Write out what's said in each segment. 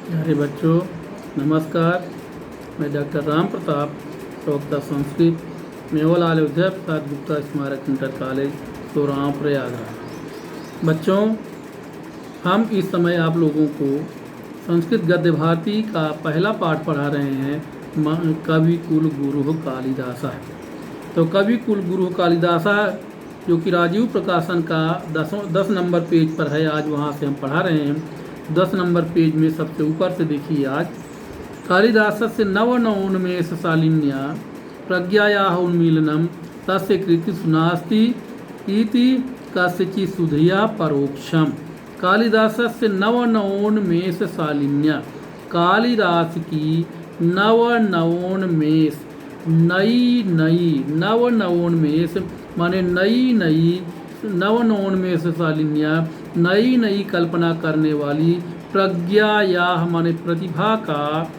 प्यारे बच्चों, नमस्कार। मैं डॉक्टर राम प्रताप, प्रवक्ता संस्कृत, मेवालाल विद्या प्रसाद गुप्ता स्मारक इंटर कॉलेज, सोराव, प्रयागराज। बच्चों, हम इस समय आप लोगों को संस्कृत गद्य भारती का पहला पाठ पढ़ा रहे हैं, कवि कुल गुरु कालिदासा। तो कवि कुल गुरु कालिदासा जो कि राजीव प्रकाशन का 10 नंबर पेज पर है, आज वहाँ से हम पढ़ा रहे हैं। 10 नंबर पेज में सबसे ऊपर से देखिए। आज कालिदासस्य नवनवोन्मेष शालिन्या प्रज्ञायाः उन्मीलनम तस्य कृतिषु नास्ति इति कस्यचित् सुधिया परोक्षम। कालिदासस्य नवनवोन्मेष शालिन्या, कालिदास की नवनवोन्मेष, नई नई, नवनवोन्मेष माने नई नई, नवनवोन्मेष शालिन्या नई नई कल्पना करने वाली, प्रज्ञा या माने प्रतिभा का,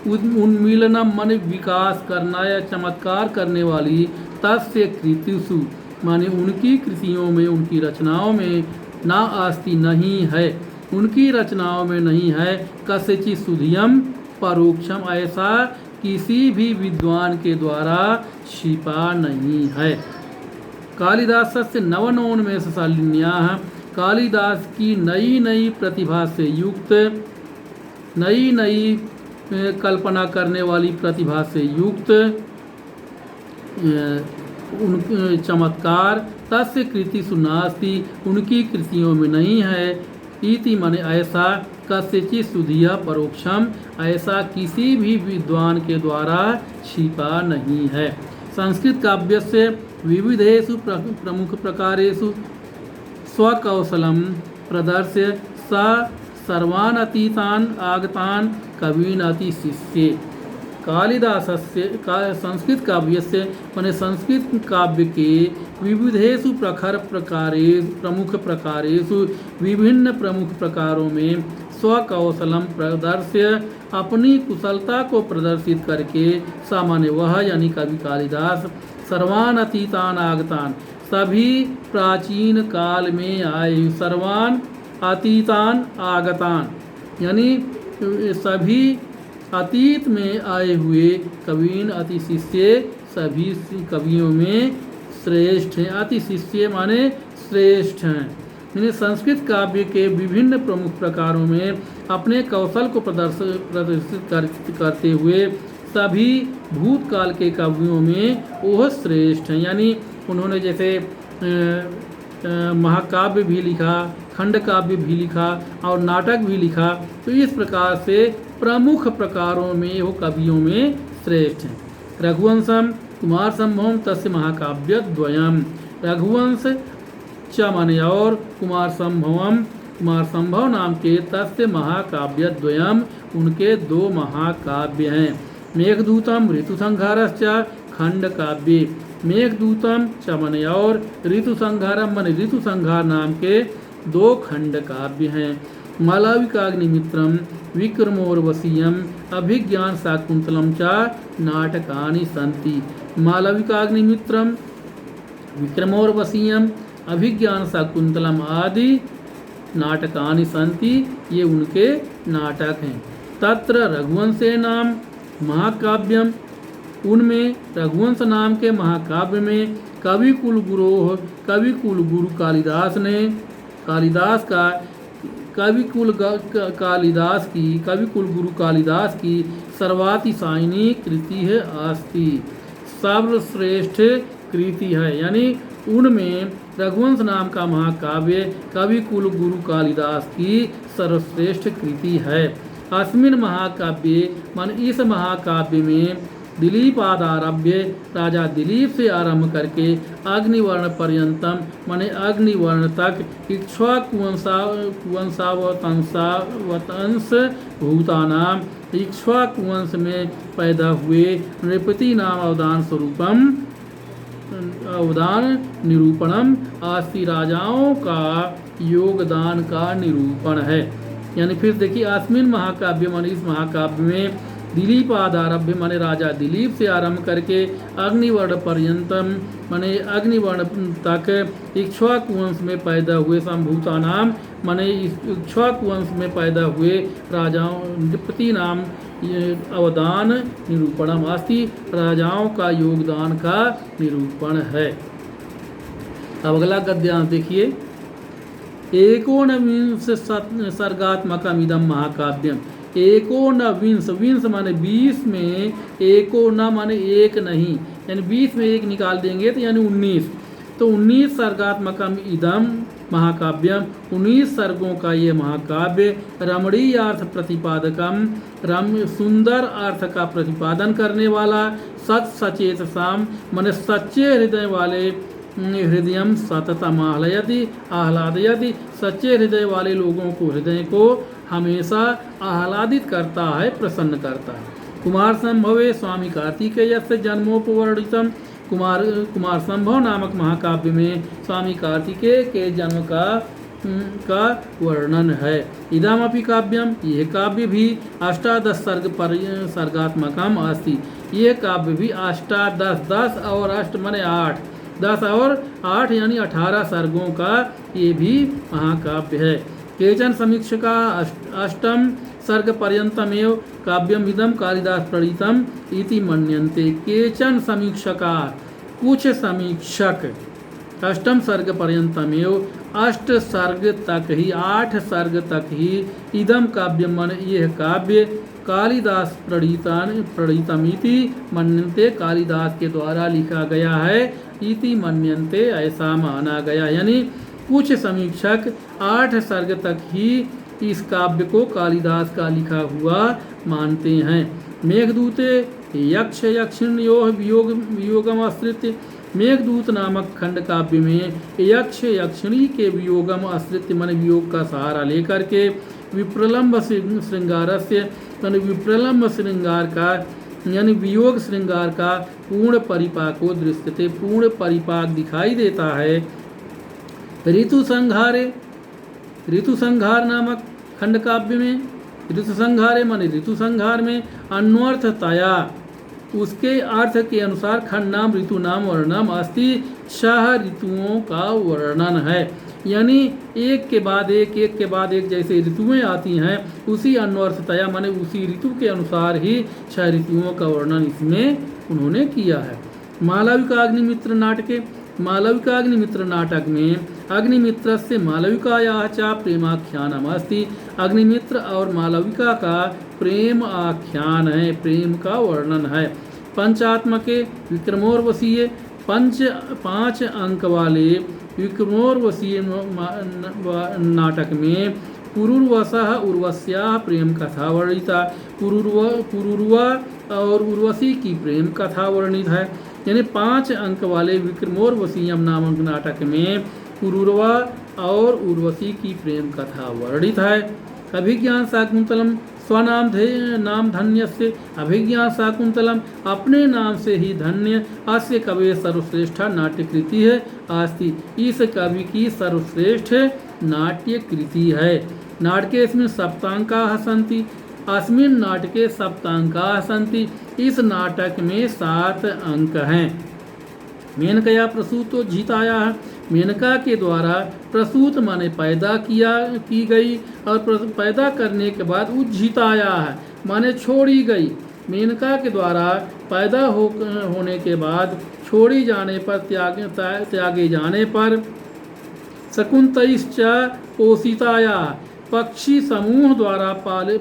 उन्मीलनम माने विकास करना या चमत्कार करने वाली, तस्य कृतिषु माने उनकी कृतियों में, उनकी रचनाओं में, ना आस्ति नहीं है, उनकी रचनाओं में नहीं है, कस्यचित् सुधियम परोक्षम, ऐसा किसी भी विद्वान के द्वारा छिपा नहीं है। कालिदासस्य नवनवोन्मेष शालिन्याः, कालिदास की नई नई प्रतिभा से युक्त, नई नई कल्पना करने वाली प्रतिभा से युक्त उन चमत्कार, तस्य कृतिषु नास्ति, उनकी कृतियों में नहीं है, इति माने ऐसा, कस्यचित् सुधिया परोक्षम, ऐसा किसी भी विद्वान के द्वारा छिपा नहीं है। संस्कृत काव्यस्य विविधेषु प्रमुख प्रकारेषु स्वकौशलम प्रदर्श्य स सर्वान् अतीतान् आगतान् कवीन् अतिशिष्ये। कालिदासस्य संस्कृत काव्यस्य माने संस्कृत काव्य के विविधेषु प्रखर प्रकारेषु, प्रमुख प्रकारेषु, विभिन्न प्रमुख प्रकारों में स्वकौशलम प्रदर्श्य, अपनी कुशलता को प्रदर्शित करके, सामान्य वह यानी कवि कालिदास, सर्वान् अतीतान् आगतान्, सभी प्राचीन काल में आए, सर्वान् अतीतान् आगतान् यानी सभी अतीत में आए हुए, कवीन अतिशिष्य, सभी कवियों में श्रेष्ठ हैं। अतिशिष्य माने श्रेष्ठ हैं। यानी संस्कृत काव्य के विभिन्न प्रमुख प्रकारों में अपने कौशल को प्रदर्शित करते हुए सभी भूतकाल के कवियों में वह श्रेष्ठ हैं। यानी उन्होंने जैसे महाकाव्य भी लिखा, खंड काव्य भी लिखा और नाटक भी लिखा, तो इस प्रकार से प्रमुख प्रकारों में वो कवियों में श्रेष्ठ हैं। रघुवंशम कुमार संभवम तस्य महाकाव्य द्वयम, रघुवंश च माने और कुमार संभवम, कुमार संभव नाम के तस्य महाकाव्य द्वयम, उनके 2 महाकाव्य हैं। मेघदूतम ऋतुसंहारश्च खंड काव्य, मेघदूतम च माने और, ऋतुसंहारम माने ऋतुसंहार नाम के 2 खंड काव्य हैं। मालविकाग्निमित्रम विक्रमोर्वशीयम अभिज्ञान शाकुंतलम च नाटकानि सन्ति। मालविकाग्निमित्रम विक्रमोर्वशीयम अभिज्ञान शाकुंतलम आदि नाटकानि सन्ति, ये उनके नाटक हैं। तत्र रघुवंशे नाम महाकाव्यम, उनमें रघुवंश नाम के महाकाव्य में कवि कुल गुरु कालिदास ने, कालिदास का कवि कुल गुरु कालिदास की सर्वातिशायिनी कृति है, आस्ति, सर्वश्रेष्ठ कृति है। यानी उनमें रघुवंश नाम का महाकाव्य कवि कुल गुरु कालिदास की सर्वश्रेष्ठ कृति है। अस्मिन् महाकाव्ये मान इस महाकाव्य में दिलीप आदारभ्य, राजा दिलीप से आरंभ करके अग्निवर्ण पर्यंतम माने अग्निवर्ण तक, इक्ष्वाकुवंश भूतानाम, इक्ष्वाकुवंश में पैदा हुए नृपति नाम अवदान स्वरूपम, अवदान निरूपणम, आस्ति, राजाओं का योगदान का निरूपण है। यानी फिर देखिए, अस्मिन महाकाव्य मान इस महाकाव्य में दिलीपादारभ्य माने राजा दिलीप से आरंभ करके अग्निवर्ण पर्यंतम माने अग्निवर्ण तक इक्ष्वाकु वंश में पैदा हुए संभूता नाम माने इक्ष्वाकु वंश में पैदा हुए राजाओं नृपति नाम अवदान निरूपणम अस्ति, राजाओं का योगदान का निरूपण है। अब अगला गद्यांश देखिए। एकोनविंश सर्गात्मकमिदं महाकाव्यम। एकोनविंश, विंश माने 20 में, एकोन माने एक नहीं, यानी 20 में एक निकाल देंगे तो यानी 19, तो 19 सर्गात्मकम इदम महाकाव्यम, 19 सर्गों का ये महाकाव्य, रमणीय अर्थ प्रतिपादकम, सुंदर अर्थ का प्रतिपादन करने वाला, सच सचेत साम माने सच्चे हृदय वाले, हृदयम सततम आह्लादयति, सच्चे हृदय वाले लोगों को, हृदय को हमेशा आह्लादित करता है, प्रसन्न करता है। कुमार संभवे स्वामी कार्तिकेय से जन्मोपवर्णितम, कुमार संभव नामक महाकाव्य में स्वामी कार्तिकेय के जन्म का वर्णन है। इदमपि काव्यम, यह काव्य भी अष्टादश सर्गात्मकम अस्ति, यह काव्य भी अष्टादश, 10 और अष्ट माने 8, 10 और 8 यानी 18 सर्गों का ये भी महाकाव्य है। केचन समीक्षका अष्टम सर्ग पर्यंतमेव काव्यम इदम कालिदास प्रणीतम इति मन्यन्ते। केचन समीक्षका, कुछ समीक्षक, अष्टम सर्ग पर्यंतमेव, 8 सर्ग तक ही, 8 सर्ग तक ही, इदम काव्यम मन यह काव्य, कालिदास प्रणीतम इति मन्यन्ते, कालिदास के द्वारा लिखा गया है, इति मन्यन्ते ऐसा माना गया, यानी कुछ समीक्षक 8 सर्ग तक ही इस काव्य को कालिदास का लिखा हुआ मानते हैं। मेघदूते यक्ष यक्षिण्योः वियोगम आश्रित्य, मेघदूत नामक खंड काव्य में यक्ष यक्षिणी के वियोगम आश्रित्य मन वियोग का सहारा लेकर के विप्रलम्ब श्रृंगारस्य यानी विप्रलम्ब श्रृंगार का यानी वियोग श्रृंगार का पूर्ण परिपाको दृश्यते, पूर्ण परिपाक दिखाई देता है। ऋतु संहारे, ऋतु संहार नामक खंड काव्य में, ऋतु संहारे माने ऋतु संहार में अन्वर्थतया, उसके अर्थ के अनुसार खंड नाम ऋतु नाम वर्णनम अस्ति, 6 ऋतुओं का वर्णन है, यानी एक के बाद एक, एक के बाद एक जैसे ऋतुएं आती हैं, उसी अन्वर्थतया माने उसी ऋतु के अनुसार ही 6 ऋतुओं का वर्णन इसमें उन्होंने किया है। मालविका अग्निमित्र नाटके, मालविका अग्निमित्र नाटक में अग्निमित्र से मालविकायाः च प्रेमाख्यानम अस्ति, अग्निमित्र और मालविका का प्रेम आख्यान है, प्रेम का वर्णन है। पंचात्मके विक्रमोर्वशीय, 5 अंक वाले विक्रमोर्वशीय नाटक में पुरुर्वसः उर्वश्याः प्रेम कथा वर्णिता, पुरुर्वा और उर्वशी की प्रेम कथा वर्णित है, यानी 5 अंक वाले विक्रमोर्वशीयम नामक नाटक में पुरुर्वा और उर्वशी की प्रेम कथा वर्णित है। अभिज्ञान शाकुंतलम स्वनाम नाम धन्य से, अभिज्ञान शाकुंतलम अपने नाम से ही धन्य, अस्य कवि सर्वश्रेष्ठ नाट्य कृति है आस्ति, इस कवि की सर्वश्रेष्ठ नाट्य कृति है। नाटकेस्मिन् सप्तांकाः सन्ति, अस्मिन् नाटके सप्तांकाः सन्ति, इस नाटक में 7 अंक हैं। मेनकया प्रसूतो जीतायाः, मेनका के द्वारा प्रसूत माने पैदा की गई और पैदा करने के बाद उज्जीतायाः माने छोड़ी गई। मेनका के द्वारा पैदा होने के बाद छोड़ी जाने पर, त्यागे जाने पर, शकुंतैश्च पोषितायाः पक्षी समूह द्वारा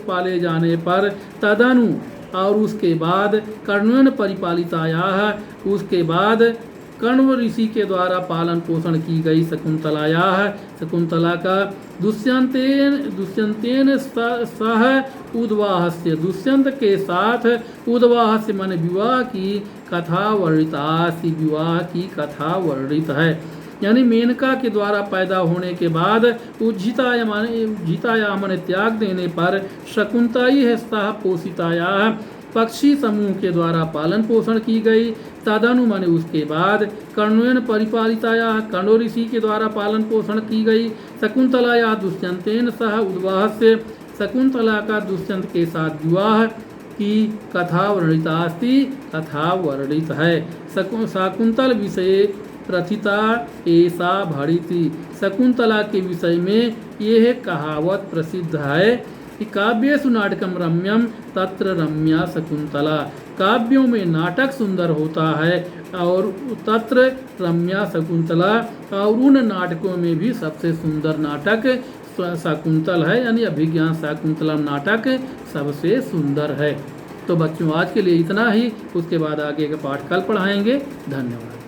पाले जाने पर, तदनु और उसके बाद कर्णवेन परिपालितायाः, उसके बाद कण्व ऋषि के द्वारा पालन पोषण की गई शकुंतलायाः, शकुंतला का दुष्यंतेन सह उद्वाहस्य, दुष्यंत के साथ उद्वाहस्य मन विवाह की कथा वर्णितास्ति, विवाह की कथा वर्णित है, यानी मेनका के द्वारा पैदा होने के बाद उज्जिताया माने त्याग देने पर, शकुंतई है सह पोषिताया पक्षी समूह के द्वारा पालन पोषण की गई, तदनु माने उसके बाद, कर्णवेन परिपालिताया कण्व ऋषि के द्वारा पालन पोषण की गई, शकुंतलाया दुष्यंतेन सह उद्वाह से, शकुंतला का दुष्यंत के साथ विवाह की कथा वर्णितास्ति, कथा वर्णित है। शाकुंतल विषय प्रथिता ऐसा भड़िति। शकुंतला के विषय में यह कहावत प्रसिद्ध है कि काव्येषु नाटकम रम्यम तत्र रम्या शकुंतला। काव्यों में नाटक सुंदर होता है और तत्र रम्या शकुंतला, और उन नाटकों में भी सबसे सुंदर नाटक शाकुंतल है, यानी अभिज्ञान शाकुंतलम नाटक सबसे सुंदर है। तो बच्चों आज के लिए इतना ही, उसके बाद आगे का पाठ कल पढ़ाएंगे। धन्यवाद।